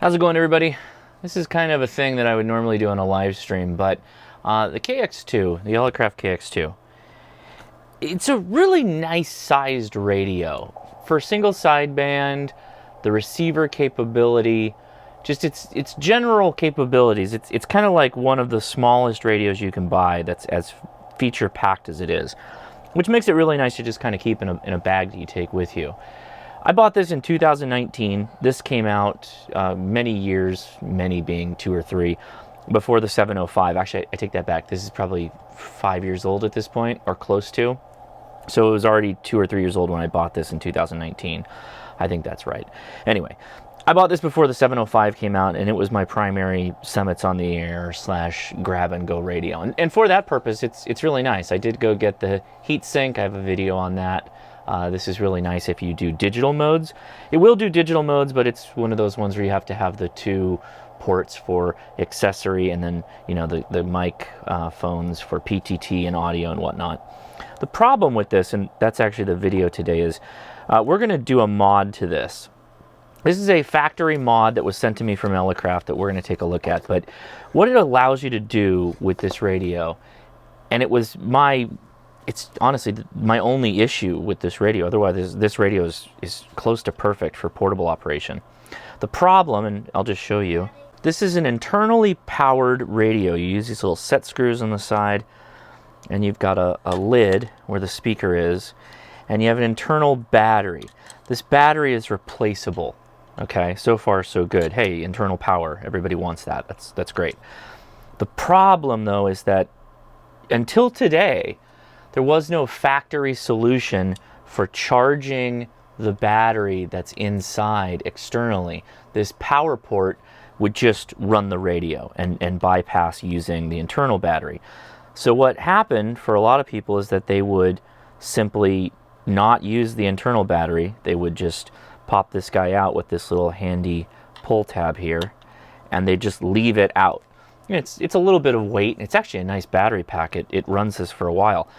How's it going, everybody? This is kind of a thing that I would normally do on a live stream, but the KX2, the Elecraft KX2, it's a really nice sized radio. For single sideband, the receiver capability, just its general capabilities, it's kind of like one of the smallest radios you can buy that's as feature packed as it is, which makes it really nice to just kind of keep in a bag that you take with you. I bought this in 2019. This came out many years, many being 2 or 3, before the 705. Actually, I take that back. This is probably 5 years old at this point, or close to. So it was already 2 or 3 years old when I bought this in 2019. I think that's right. Anyway, I bought this before the 705 came out, and it was my primary summits on the air / grab and go radio. And for that purpose, it's really nice. I did go get the heat sink. I have a video on that. This is really nice if you do digital modes. It will do digital modes, but it's one of those ones where you have to have the 2 ports for accessory and then, you know, the mic phones for PTT and audio and whatnot. The problem with this, and that's actually the video today, is we're going to do a mod to this. This is a factory mod that was sent to me from Elecraft that we're going to take a look at. But what it allows you to do with this radio, and it's honestly my only issue with this radio. Otherwise, this radio is close to perfect for portable operation. The problem, and I'll just show you, this is an internally powered radio. You use these little set screws on the side, and you've got a lid where the speaker is, and you have an internal battery. This battery is replaceable. Okay, so far so good. Hey, internal power, everybody wants that. That's great. The problem, though, is that until today, there was no factory solution for charging the battery that's inside externally. This power port would just run the radio and bypass using the internal battery. So what happened for a lot of people is that they would simply not use the internal battery. They would just pop this guy out with this little handy pull tab here, and they just leave it out. It's a little bit of weight. It's actually a nice battery pack. It runs this for a while.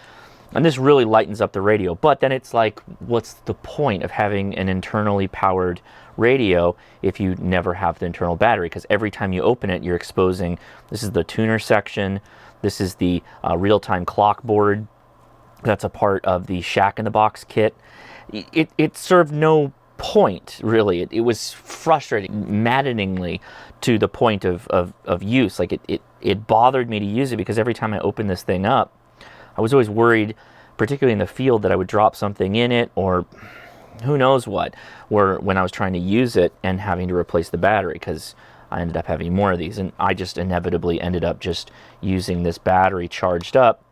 And this really lightens up the radio. But then it's like, what's the point of having an internally powered radio if you never have the internal battery? Because every time you open it, you're exposing, this is the tuner section, this is the real-time clock board that's a part of the Shack-in-the-Box kit. It served no point, really. It was frustrating, maddeningly, to the point of use. Like, it bothered me to use it because every time I opened this thing up, I was always worried, particularly in the field, that I would drop something in it or who knows what, or when I was trying to use it and having to replace the battery, because I ended up having more of these, and I just inevitably ended up just using this battery charged up,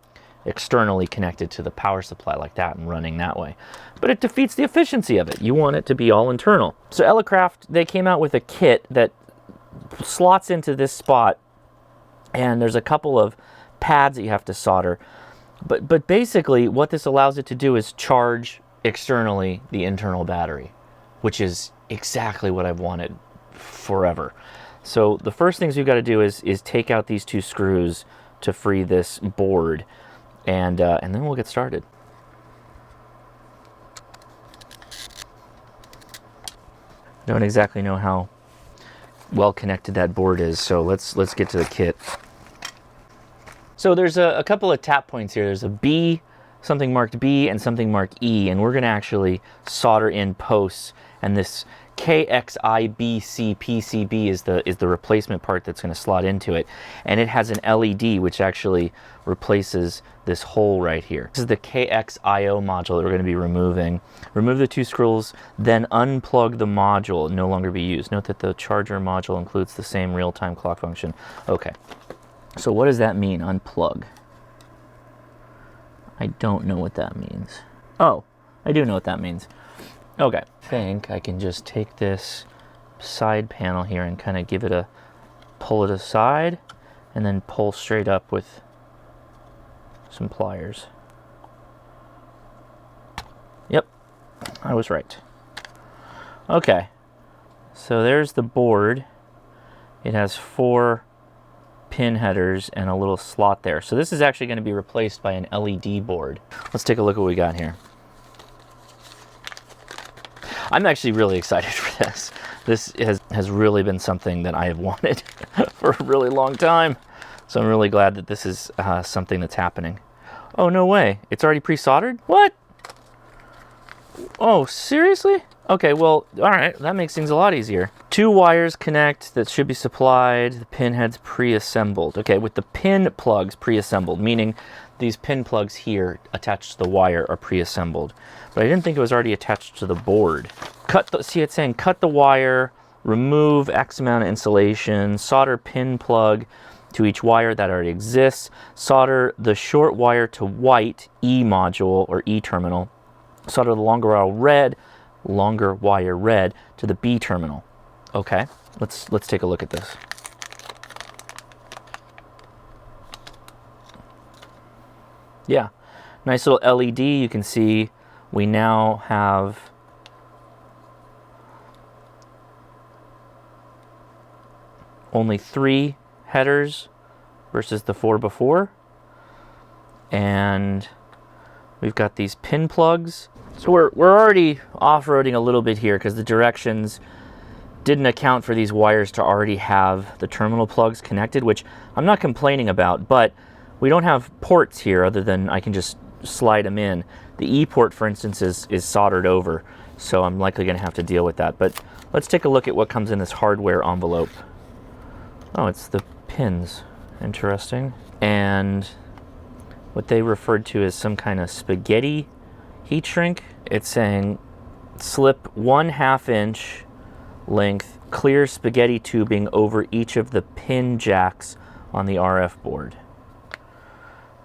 externally connected to the power supply like that and running that way. But it defeats the efficiency of it. You want it to be all internal. So Elecraft, they came out with a kit that slots into this spot, and there's a couple of pads that you have to solder. But basically, what this allows it to do is charge externally the internal battery, which is exactly what I've wanted forever. So the first things we've got to do is take out these 2 screws to free this board, and then we'll get started. Don't exactly know how well connected that board is, so let's get to the kit. So there's a couple of tap points here. There's a B, something marked B, and something marked E, and we're going to actually solder in posts. And this KXIBC PCB is the replacement part that's going to slot into it. And it has an LED which actually replaces this hole right here. This is the KXIO module that we're going to be removing. Remove the 2 screws, then unplug the module, no longer be used. Note that the charger module includes the same real-time clock function. Okay. So what does that mean, unplug? I don't know what that means. Oh, I do know what that means. Okay. I think I can just take this side panel here and kind of give it a pull it aside and then pull straight up with some pliers. Yep, I was right. Okay, so there's the board. It has 4 pin headers and a little slot there. So this is actually going to be replaced by an LED board. Let's take a look at what we got here. I'm actually really excited for this. This has really been something that I have wanted for a really long time. So I'm really glad that this is something that's happening. Oh, no way. It's already pre-soldered? What? Oh, seriously? Okay, well, all right. That makes things a lot easier. 2 wires connect that should be supplied. The pin heads pre-assembled. Okay, with the pin plugs pre-assembled, meaning these pin plugs here attached to the wire are pre-assembled. But I didn't think it was already attached to the board. See, it's saying cut the wire, remove X amount of insulation, solder pin plug to each wire that already exists, solder the short wire to white E module or E terminal, solder the longer wire red to the B terminal. Okay, let's take a look at this. Yeah, nice little LED. You can see we now have only 3 headers versus the 4 before. And we've got these pin plugs. So we're already off-roading a little bit here because the directions didn't account for these wires to already have the terminal plugs connected, which I'm not complaining about, but we don't have ports here other than I can just slide them in. The E port, for instance, is soldered over, so I'm likely going to have to deal with that. But let's take a look at what comes in this hardware envelope. Oh, it's the pins. Interesting. And what they referred to as some kind of spaghetti heat shrink. It's saying slip 1/2 inch length clear spaghetti tubing over each of the pin jacks on the RF board.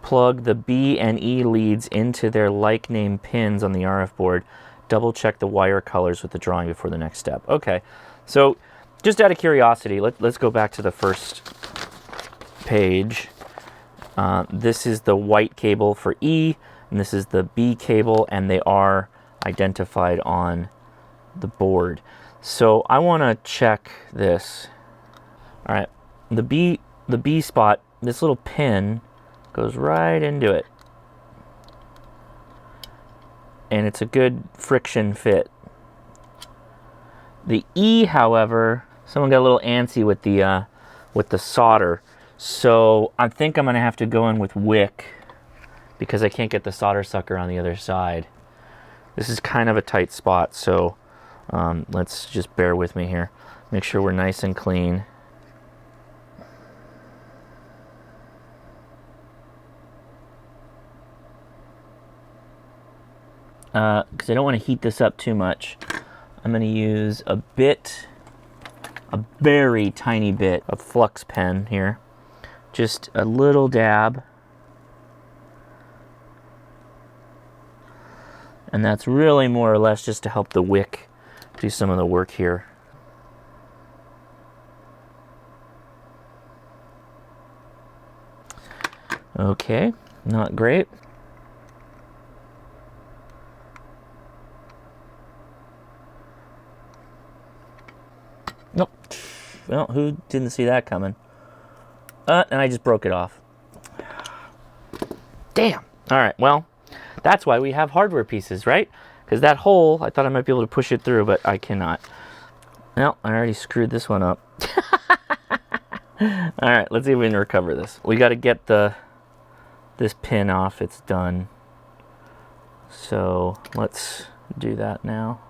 Plug the B and E leads into their like name pins on the RF board. Double check the wire colors with the drawing before the next step. Okay, so just out of curiosity, let's go back to the first page. This is the white cable for E, and this is the B cable, and they are identified on the board. So I want to check this. All right, the B spot, this little pin goes right into it, and it's a good friction fit. The E, however, someone got a little antsy with the solder, so I think I'm gonna have to go in with wick because I can't get the solder sucker on the other side. This is kind of a tight spot, so let's just bear with me here. Make sure we're nice and clean. Because I don't want to heat this up too much, I'm going to use a very tiny bit of flux pen here. Just a little dab. And that's really more or less just to help the wick do some of the work here. Okay, not great. Nope. Well, who didn't see that coming? And I just broke it off. Damn. All right, well, that's why we have hardware pieces, right? Because that hole, I thought I might be able to push it through, but I cannot. Well, I already screwed this one up. All right, let's see if we can recover this. We got to get this pin off. It's done. So let's do that now.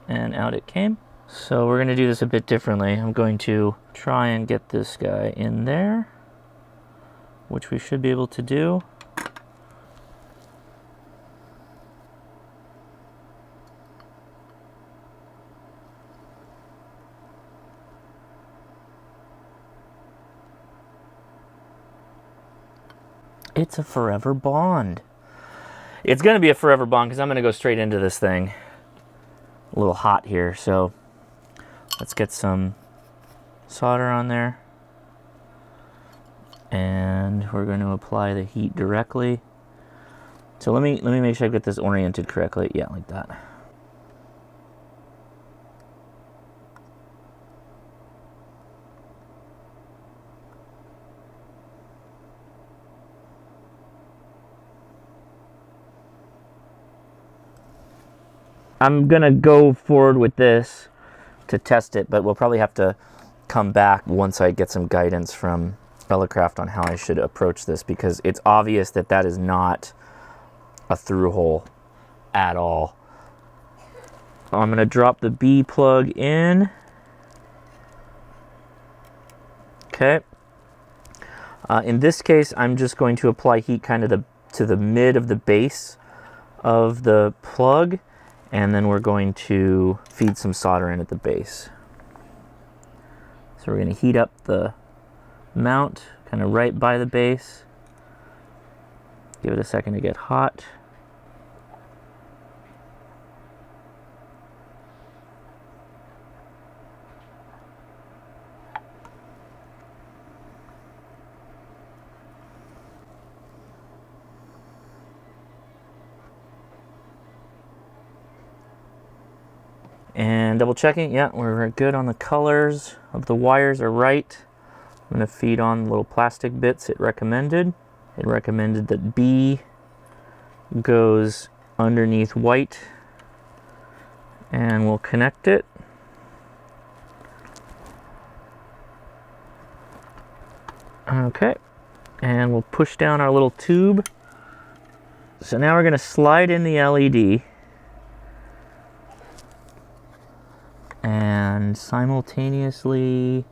And out it came. So we're going to do this a bit differently. I'm going to try and get this guy in there, which we should be able to do. It's a forever bond. It's going to be a forever bond because I'm going to go straight into this thing. A little hot here, so let's get some solder on there. And we're going to apply the heat directly. So let me make sure I get this oriented correctly. Yeah, like that. I'm gonna go forward with this to test it, but we'll probably have to come back once I get some guidance from Elecraft on how I should approach this, because it's obvious that that is not a through hole at all. I'm gonna drop the B plug in. Okay. In this case, I'm just going to apply heat kind of to the mid of the base of the plug, and then we're going to feed some solder in at the base. So we're going to heat up the mount kind of right by the base. Give it a second to get hot. And double checking, yeah, we're good on the colors of the wires are right. I'm going to feed on the little plastic bits it recommended. It recommended that B goes underneath white, and we'll connect it. Okay, and we'll push down our little tube. So now we're going to slide in the LED. And simultaneously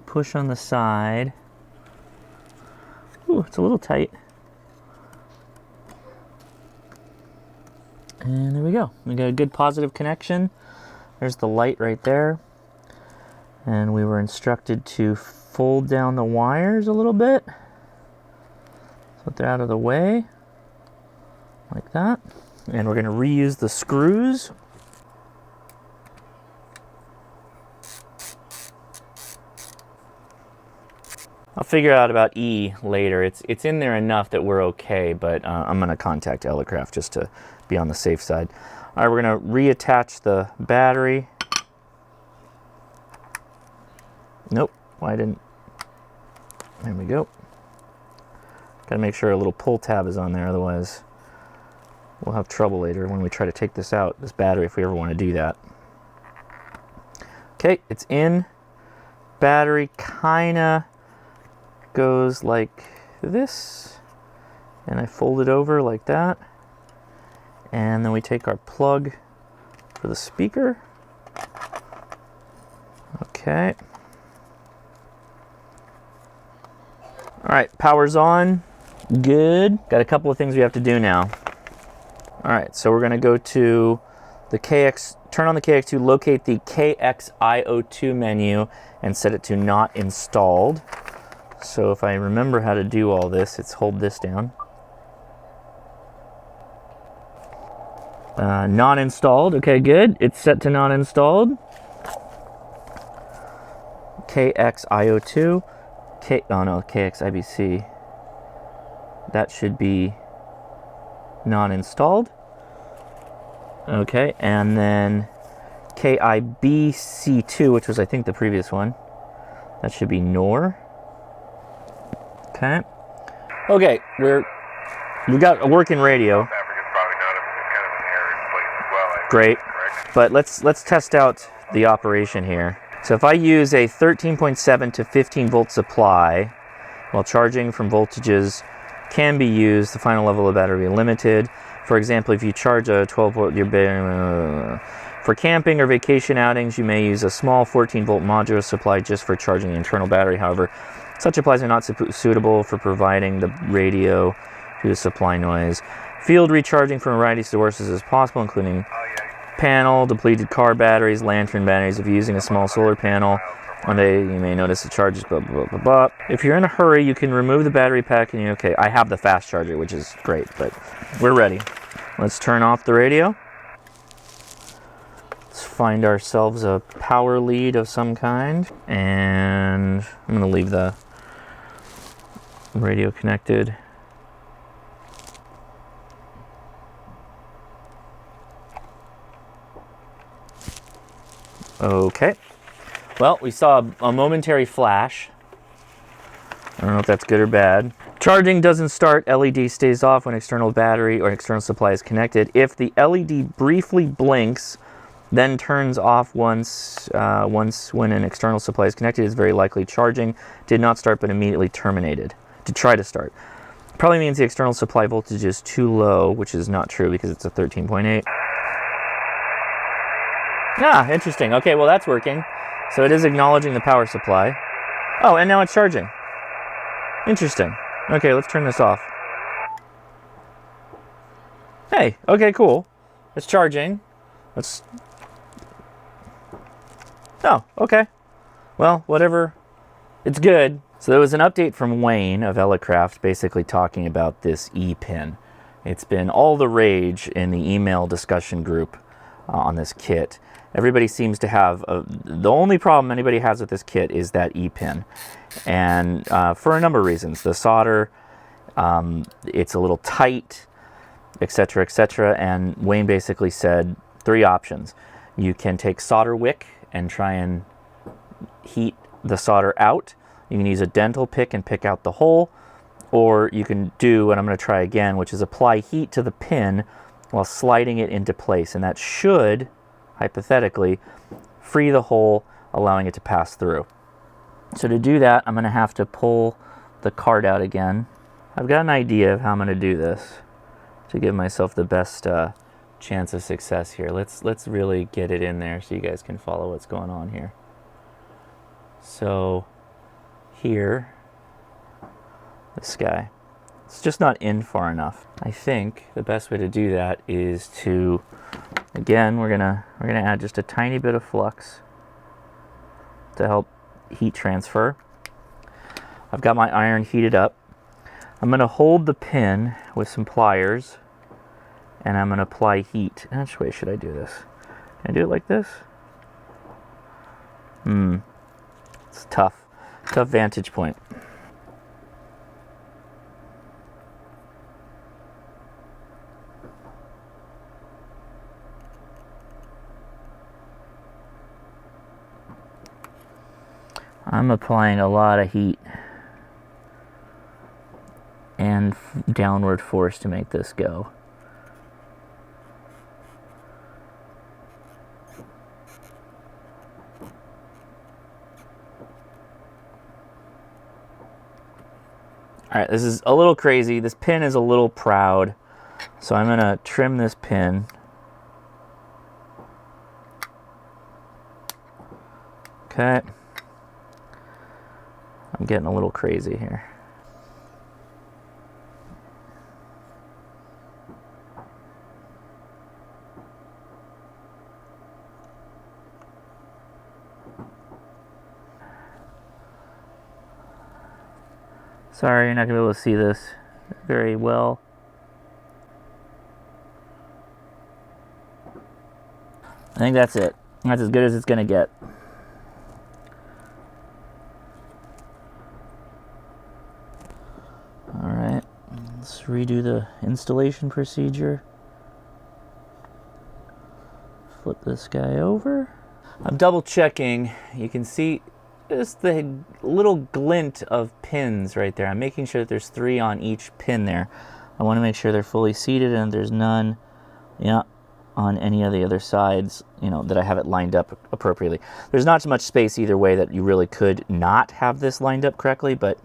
push on the side. Ooh, it's a little tight. And there we go. We got a good positive connection. There's the light right there. And we were instructed to fold down the wires a little bit so they're out of the way, like that. And we're going to reuse the screws. I'll figure out about E later. It's in there enough that we're okay, but I'm going to contact Elecraft just to be on the safe side. All right, we're going to reattach the battery. Nope, why didn't... There we go. Got to make sure a little pull tab is on there, otherwise we'll have trouble later when we try to take this out, this battery, if we ever want to do that. Okay, it's in. Battery kinda goes like this, and I fold it over like that, and then we take our plug for the speaker. Okay. All right, power's on. Good. Got a couple of things we have to do now. All right, so we're going to go to the KX, turn on the KX2, locate the KXIO2 menu, and set it to not installed. So if I remember how to do all this, it's hold this down. Not installed. Okay, good. It's set to not installed. KXIO2. Oh no, KXIBC. That should be not installed. Okay, and then KIBC2, which was I think the previous one. That should be NOR. Okay. Okay, we got a working radio. Great. But let's test out the operation here. So if I use a 13.7 to 15 volt supply while charging from voltages can be used, the final level of battery will be limited. For example, if you charge a 12 volt, for camping or vacation outings, you may use a small 14 volt modular supply just for charging the internal battery. However, such supplies are not suitable for providing the radio due to supply noise. Field recharging from a variety of sources is possible, including panel, depleted car batteries, lantern batteries. If you're using a small solar panel, one day you may notice it charges blah, blah, blah, blah. If you're in a hurry, you can remove the battery pack and you're okay. I have the fast charger, which is great, but we're ready. Let's turn off the radio. Let's find ourselves a power lead of some kind. And I'm gonna leave the radio connected. Okay. Well, we saw a momentary flash. I don't know if that's good or bad. Charging doesn't start, LED stays off when external battery or external supply is connected. If the LED briefly blinks, then turns off once when an external supply is connected, it's very likely charging did not start but immediately terminated to try to start. Probably means the external supply voltage is too low, which is not true because it's a 13.8. Ah, interesting. Okay, well that's working. So it is acknowledging the power supply. Oh, and now it's charging. Interesting. Okay, let's turn this off. Hey, okay, cool. It's charging. Let's... Oh, okay. Well, whatever. It's good. So there was an update from Wayne of Elecraft basically talking about this E-pin. It's been all the rage in the email discussion group on this kit. Everybody seems to have, the only problem anybody has with this kit is that E-pin. And for a number of reasons. The solder, it's a little tight, etc., etc. And Wayne basically said 3 options. You can take solder wick and try and heat the solder out. You can use a dental pick and pick out the hole. Or you can do, and I'm going to try again, which is apply heat to the pin while sliding it into place. And that should, hypothetically, free the hole, allowing it to pass through. So to do that, I'm going to have to pull the card out again. I've got an idea of how I'm going to do this to give myself the best chance of success here. Let's really get it in there so you guys can follow what's going on here. So here, this guy, it's just not in far enough. I think the best way to do that is to, again, we're gonna add just a tiny bit of flux to help heat transfer. I've got my iron heated up. I'm going to hold the pin with some pliers and I'm going to apply heat. Which way should I do this? Can I do it like this? It's tough. Tough vantage point. I'm applying a lot of heat and downward force to make this go. All right, this is a little crazy. This pin is a little proud, so I'm gonna trim this pin. Okay. I'm getting a little crazy here. Sorry, you're not going to be able to see this very well. I think that's it. That's as good as it's going to get. Alright, let's redo the installation procedure. Flip this guy over. I'm double checking. You can see just the little glint of pins right there. I'm making sure that there's 3 on each pin there. I want to make sure they're fully seated and there's none, on any of the other sides, that I have it lined up appropriately. There's not so much space either way that you really could not have this lined up correctly, but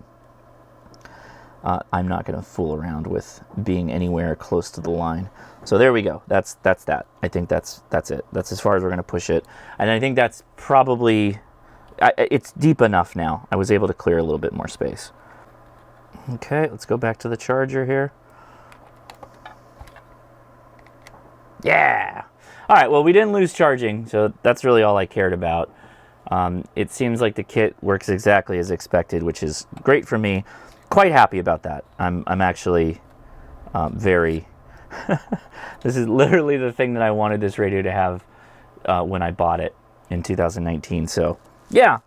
I'm not going to fool around with being anywhere close to the line. So there we go. That's that. I think that's it. That's as far as we're going to push it. And I think that's probably... it's deep enough now. I was able to clear a little bit more space. Okay, let's go back to the charger here. Yeah! All right, well, we didn't lose charging, so that's really all I cared about. It seems like the kit works exactly as expected, which is great for me. Quite happy about that. I'm actually very... This is literally the thing that I wanted this radio to have when I bought it in 2019, so... Yeah,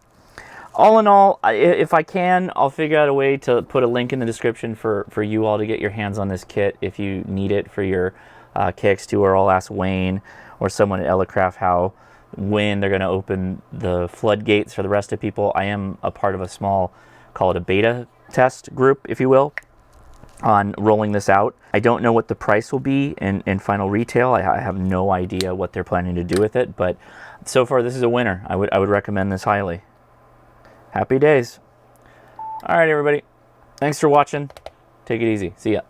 all in all, if I can, I'll figure out a way to put a link in the description for you all to get your hands on this kit if you need it for your KX2, or I'll ask Wayne or someone at Elecraft when they're going to open the floodgates for the rest of people. I am a part of a small, call it a beta test group, if you will. on rolling this out. I don't know what the price will be in final retail. I have no idea what they're planning to do with it, but so far this is a winner. I would recommend this highly. Happy days. All right, everybody. Thanks for watching. Take it easy. See ya.